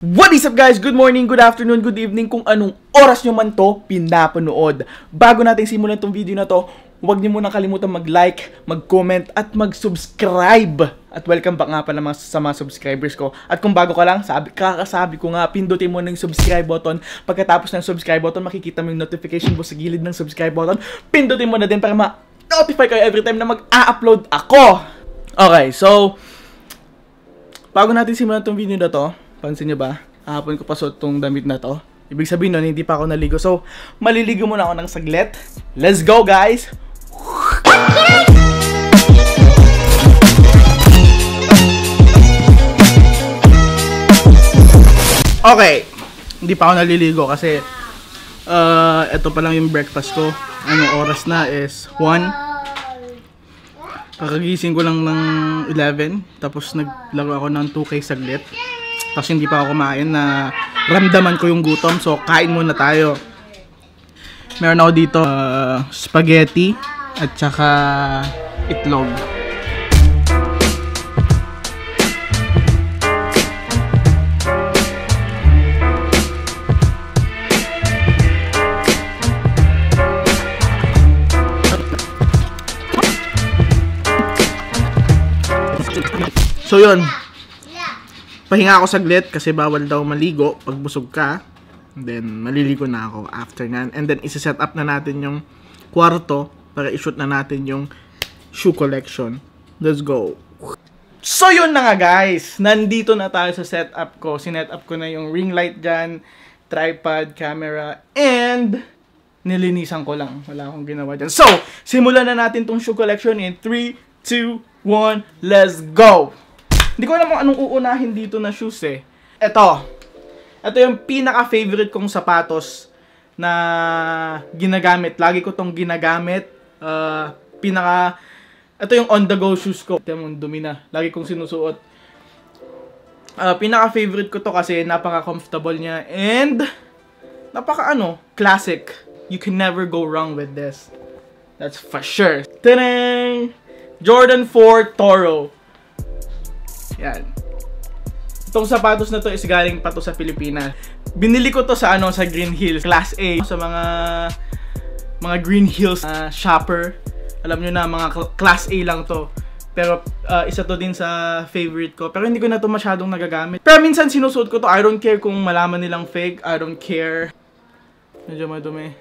What is up guys? Good morning, good afternoon, good evening kung anong oras nyo man to pinapanood. Bago natin simulan tong video na to, huwag nyo muna kalimutan mag-like, mag-comment at mag-subscribe. At welcome back nga pala sa mga subscribers ko. At kung bago ka lang, kakasabi ko nga, pindutin mo na yung subscribe button. Pagkatapos ng subscribe button, makikita mo yung notification mo sa gilid ng subscribe button. Pindutin mo na din para ma-notify kayo every time na mag-a-upload ako. Okay, so bago natin simulan tong video na to, pansin nyo ba? Hapon ko pa suot tong damit na to. Ibig sabihin nun, hindi pa ako naligo. So, maliligo muna ako ng saglit. Let's go, guys! Okay. Hindi pa ako naliligo kasi ito pa lang yung breakfast ko. Anong oras na is 1. Kakagising ko lang ng 11. Tapos naglaro ako ng 2K saglit. Tapos hindi pa ako kumain na ramdaman ko yung gutom. So, kain muna tayo. Meron ako dito spaghetti at saka itlog. So, yun. Pahinga ako saglit kasi bawal daw maligo pag busog ka. And then, maliligo na ako after nan. And then, isa-set up na natin yung kwarto para i-shoot na natin yung shoe collection. Let's go! So, yun na nga guys. Nandito na tayo sa setup ko. Sinet up ko na yung ring light dyan, tripod, camera, and nilinisan ko lang. Wala akong ginawa dyan. So, simulan na natin tong shoe collection in 3, 2, 1, let's go! Hindi ko alam kung anong uunahin dito na shoes eh. Ito yung pinaka-favorite kong sapatos na ginagamit. Lagi ko tong ginagamit. Ito yung on-the-go shoes ko. Ito yung dumi na. Lagi kong sinusuot. Pinaka-favorite ko to kasi napaka-comfortable niya. And classic. You can never go wrong with this. That's for sure. Ta-dang! Jordan 4 Toro. Yan. Itong sapatos na to is galing pa to sa Pilipinas. Binili ko to sa sa Green Hills, Class A. Sa mga Green Hills shopper. Alam nyo na, mga Class A lang to. Pero isa to din sa favorite ko. Pero hindi ko na to masyadong nagagamit. Pero minsan sinusuot ko to. I don't care kung malaman nilang fake. I don't care. Medyo madumi.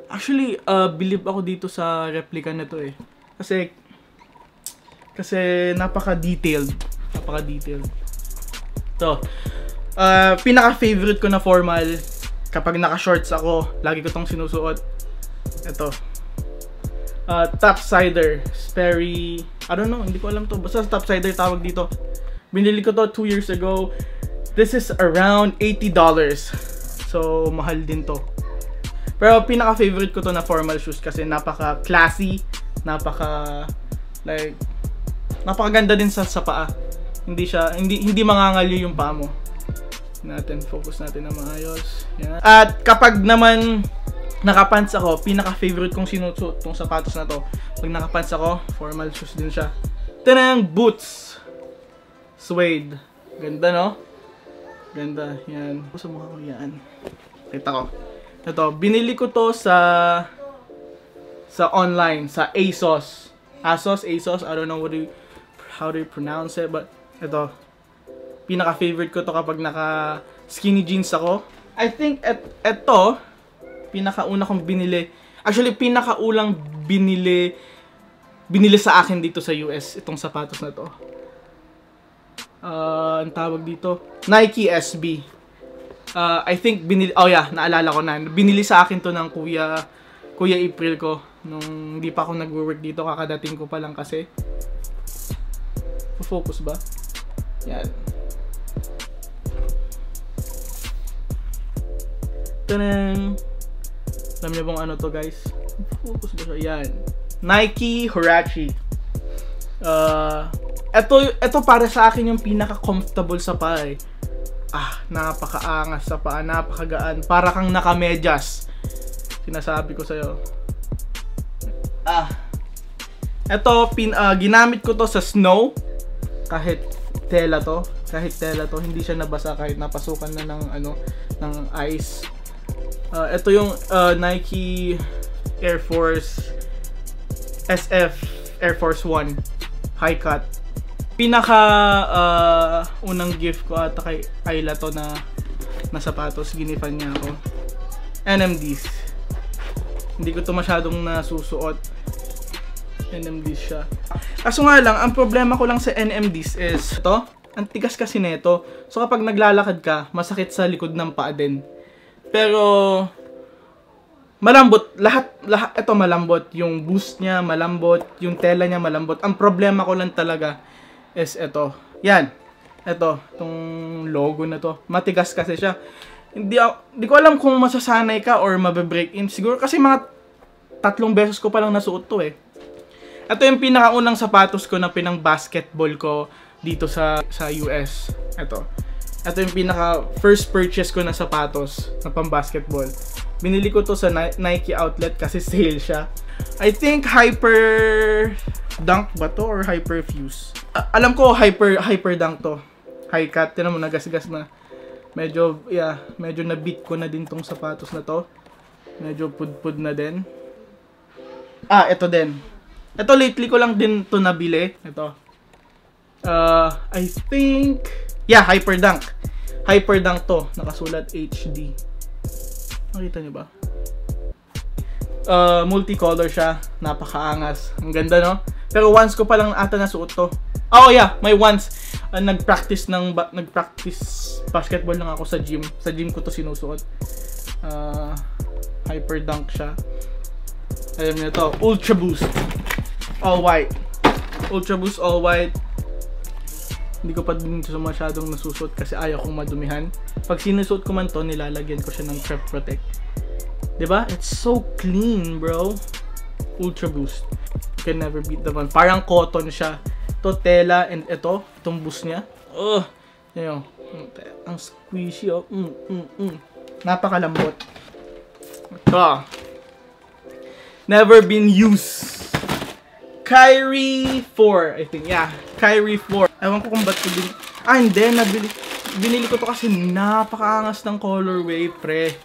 Actually, believe ako dito sa replica na to eh. Kasi napaka-detailed. Napaka-detailed. So, pinaka-favorite ko na formal kapag naka-shorts ako, lagi ko tong sinusuot. Ito. Topsider. Sperry. I don't know, hindi ko alam to. Basta topsider tawag dito. Binili ko to 2 years ago. This is around $80. So, mahal din to. Pero pinaka-favorite ko to na formal shoes kasi napaka-classy. Napakaganda din sa paa. Hindi mangangalyo yung paa mo. Focus natin na maayos. Yan. At kapag naman nakapants ako, pinaka-favorite kong sinusuot tong sapatos na to. Pag nakapants ako, formal shoes din siya. Tanang boots. Suede. Ganda, no? Ganda. Yan. Sa mukha ko yan. Kita ko. Ito, binili ko to sa online, sa ASOS. ASOS, I don't know how do you pronounce it, but ito, pinaka-favorite ko to kapag naka skinny jeans ako. I think ito, pinaka-una kong binili. Actually, pinaka-ulang binili sa akin dito sa US, itong sapatos na to. Ang tawag dito, Nike SB. I think naalala ko na. Binili sa akin to ng Kuya April ko. Nung hindi pa ako nag-work dito, kakadating ko pa lang kasi. Focus ba? Yan. Tanang! Alam niyo bang ano to guys? Focus ba siya? Yan. Nike Huarache. Ito para sa akin yung pinaka-comfortable sa paa eh. Napaka-angas sa paa, napakagaan. Para kang naka-medyas. Sinasabi ko sa'yo. Ito, ginamit ko to sa snow. Kahit tela to. Kahit tela to, hindi siya nabasa kahit napasukan na ng ng ice. Ito yung Nike Air Force SF Air Force 1 high cut. Pinaka unang gift ko ata kay Ayla to na sapatos, ginifan niya ako. NMDs. Hindi ko to masyadong nasusuot. NMDs siya. Kaso nga lang, ang problema ko lang sa NMDs is ito, ang tigas kasi nito. So kapag naglalakad ka, masakit sa likod ng paa din. Pero malambot, lahat ito malambot. Yung boost niya malambot, yung tela niya malambot. Ang problema ko lang talaga is ito. Yan. Ito, itong logo na to. Matigas kasi siya. Hindi ko alam kung masasanay ka or mabe-break in. Siguro kasi mga 3 beses ko pa lang nasuot to eh. Ito yung pinakaunang sapatos ko na pinang basketball ko dito sa US. Ito yung pinaka first purchase ko na sapatos na pang basketball. Binili ko to sa Nike outlet kasi sale siya. I think Hyper Dunk ba to or Hyper Fuse? Alam ko Hyper Dunk to. High cut. Tinan mo, nagasgas na. Medyo na-beat ko na din tong sapatos na to. Medyo pudpud na din. Ito din. Ito lately ko lang din to nabili. Ito. I think Hyper Dunk. Hyper Dunk to. Nakasulat HD. Nakita niyo ba? Multicolor siya. Napakaangas. Ang ganda, no? Pero once ko pa lang ata nasuot to. May once. Nagpractice basketball lang ako sa gym. Sa gym ko to sinusuot. Hyper Dunk siya. Alam niyo to. Ultra Boost. All white. Ultra Boost all white. Hindi ko pa din ito masyadong nasusuot kasi ayaw kong madumihan. Pag sinusuot ko man to, nilalagyan ko siya ng Crep Protect. Diba? It's so clean, bro. Ultra Boost. You can never beat the one. Parang cotton siya. Ito, tela, and itong boost niya. Yan yun. Ang squishy, oh. Napakalambot. Ito. Never been used. Kyrie 4, I think. Yeah, Kyrie 4. Ewan ko kung ba't ko hindi. Binili ko to kasi napakaangas ng colorway, pre.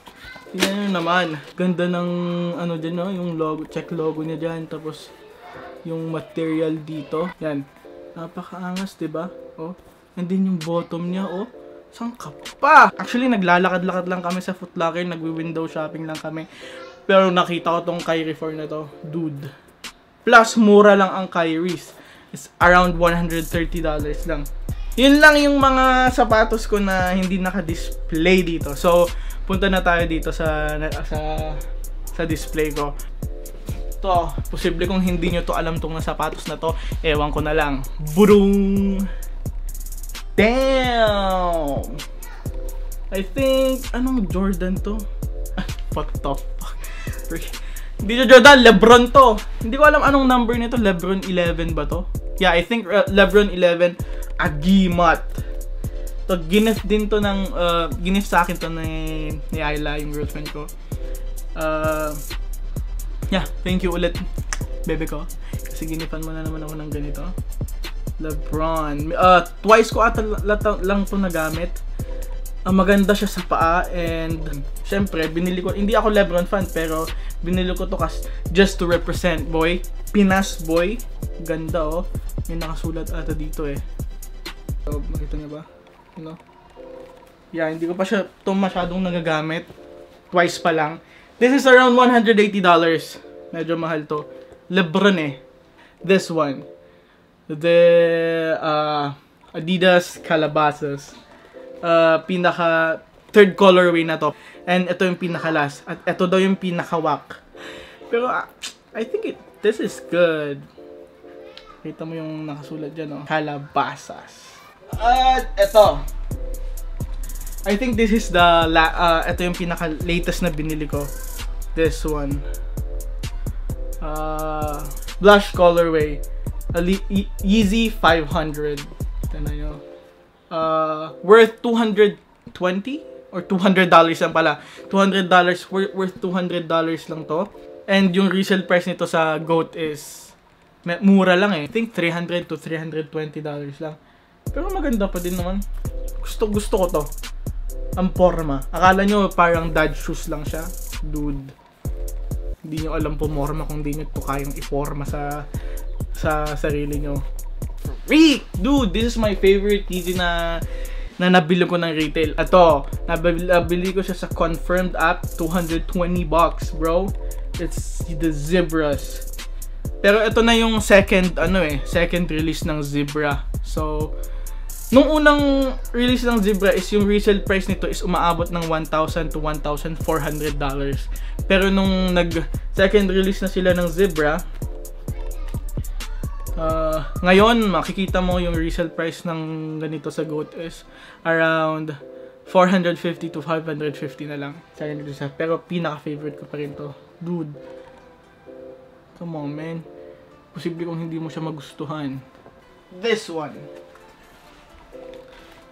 Tingnan nyo naman. Ganda ng, dyan, no? Yung logo, check logo niya dyan. Tapos, yung material dito. Yan. Napakaangas, diba? Oh. And then yung bottom niya, oh. Saan ka pa? Actually, naglalakad-lakad lang kami sa Foot Locker. Nagwi-window shopping lang kami. Pero nakita ko tong Kyrie 4 na to. Dude. Plus, mura lang ang Kyrie's. It's around $130 lang. Yun lang yung mga sapatos ko na hindi naka-display dito. So, punta na tayo dito sa display ko. To, posible kung hindi nyo to alam tong sapatos na to, ewan ko na lang. Burung! Damn! I think, anong Jordan to? What the fuck? Hindi to Jordan, Lebron to. Hindi ko alam anong number nito. Lebron 11 ba to? Yeah, I think Lebron 11 Agimat. To, gift din to ng, gift sa akin to ni Ayla, yung girlfriend ko. Yeah, thank you ulit, bebe ko. Kasi ginifan mo na naman ako ng ganito. Lebron. Twice ko ata lang to nagamit. Maganda siya sa paa and syempre binili ko, hindi ako Lebron fan pero binili ko to kasi just to represent, boy. Pinas boy. Ganda, oh. May nakasulat ata dito eh. So, makita niyo ba? You know? Yeah, hindi ko pa siya to masyadong nagagamit. Twice pa lang. This is around $180. Medyo mahal to. Lebron eh. This one. The Adidas Calabasas. Pinaka third colorway na to. And ito yung pinaka last. At ito daw yung pinaka whack. Pero I think this is good. Kita mo yung nakasulat dyan, oh. Calabasas. At ito. I think this is the ito yung pinaka latest na binili ko. This one. Blush colorway. Yeezy 500. Ito na yun. Worth $220 or $200 lang pala. $200 worth $200 lang to. And yung resale price nito sa GOAT is mura lang eh. I think $300 to $320 lang. Pero maganda pa din naman. Gusto ko to. Ang forma. Akala nyo parang dad shoes lang siya. Dude. Hindi nyo alam pumorma kung di nyo to kayang iforma sa sarili nyo. Freak! Dude, this is my favorite Yeezy na nabili ko ng retail. Ito, nabili ko siya sa confirmed app. $220, bro. It's the Zebras. Pero ito na yung second release ng Zebra. So, nung unang release ng Zebra is yung resale price nito is umaabot ng $1,000 to $1,400. Pero nung second release na sila ng Zebra, ngayon makikita mo yung resale price ng ganito sa GOAT is around $450 to $550 na lang. Pero pinaka-favorite ko pa rin to. Dude. Come on, man. Posible kung hindi mo siya magustuhan. This one.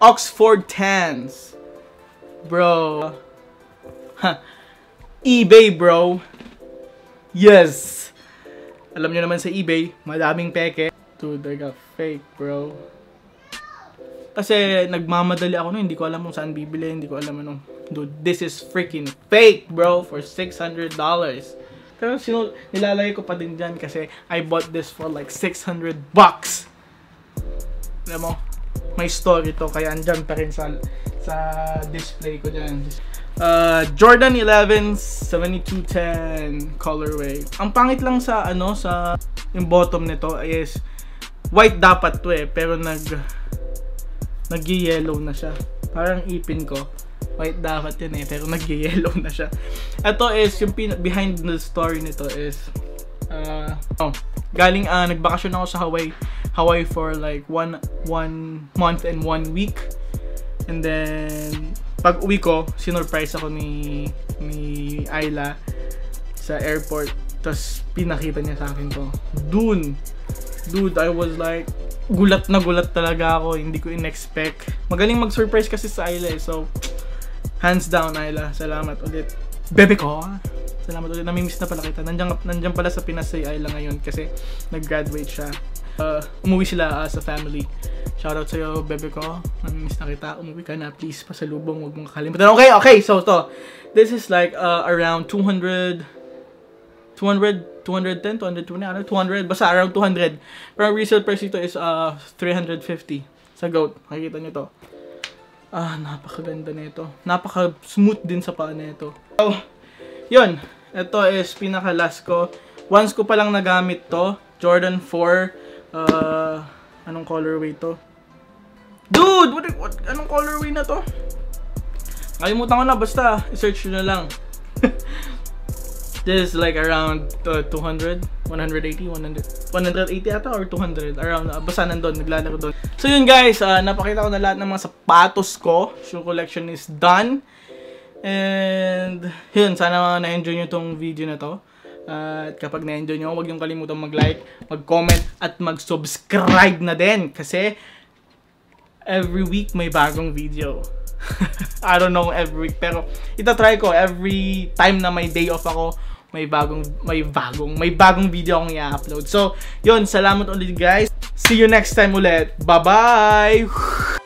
Oxford Tans. Bro. eBay, bro. Yes. Alam nyo naman sa eBay, madaming peke. Dude, they got fake, bro. Kasi nagmamadali ako nun, hindi ko alam kung saan bibili, hindi ko alam anong. Dude, this is freaking fake, bro, for $600. Pero nilalagay ko pa din dyan kasi I bought this for like $600. Alam mo, may story to, kaya andyan pa rin sa display ko dyan. Jordan 11 7210 colorway. Ang pangit lang sa yung bottom nito is white dapat to pero nag-yellow na siya. Parang ipin ko. White dapat yun pero nag-yellow na siya. Ito is yung behind the story nito is galing nagbakasyon ako sa Hawaii for like one month and 1 week. And then pag uwi ko, sinurprise ako ni Ayla sa airport. Tapos pinakita niya sa akin to. Dude, I was like, gulat na gulat talaga ako. Hindi ko in-expect. Magaling mag-surprise kasi sa Ayla So, hands down Ayla. Salamat ulit. Bebe ko. Salamat ulit. Namimiss na pala kita. Nandiyan pala sa Pinas si Ayla ngayon kasi nag-graduate siya. Umuwi sila sa family. Shoutout sa'yo, bebe ko. Namimiss na kita. Umuwi ka na. Please, pasalubong. Huwag mong kakalimutan. Okay. So, to. This is like around 210, 220, 200. Basta around 200. Pero ang resale price ito is 350 sa GOAT. Makikita nyo to. Napakaganda nito. Napaka-smooth din sa paa nito. So, yun. Ito is pinaka-last ko. Once ko palang nagamit to. Jordan 4. Anong colorway to? Dude! What? Anong colorway na to? Kalimutan ko na. Basta, i-search nyo na lang. This is like around 200, 180, 180 ata or 200. Around, basta nandun, naglalaro doon. So yun guys, napakita ko na lahat ng mga sapatos ko. Shoe collection is done. And yun, sana na-enjoy nyo tong video na to. At kapag na-enjoy nyo, huwag nyo kalimutan mag-like, mag-comment, at mag-subscribe na din. Kasi every week may bagong video. I don't know every week, pero itatry ko every time na may day off ako, may bagong video akong i-upload. So, yun, salamat ulit guys. See you next time ulit. Bye-bye!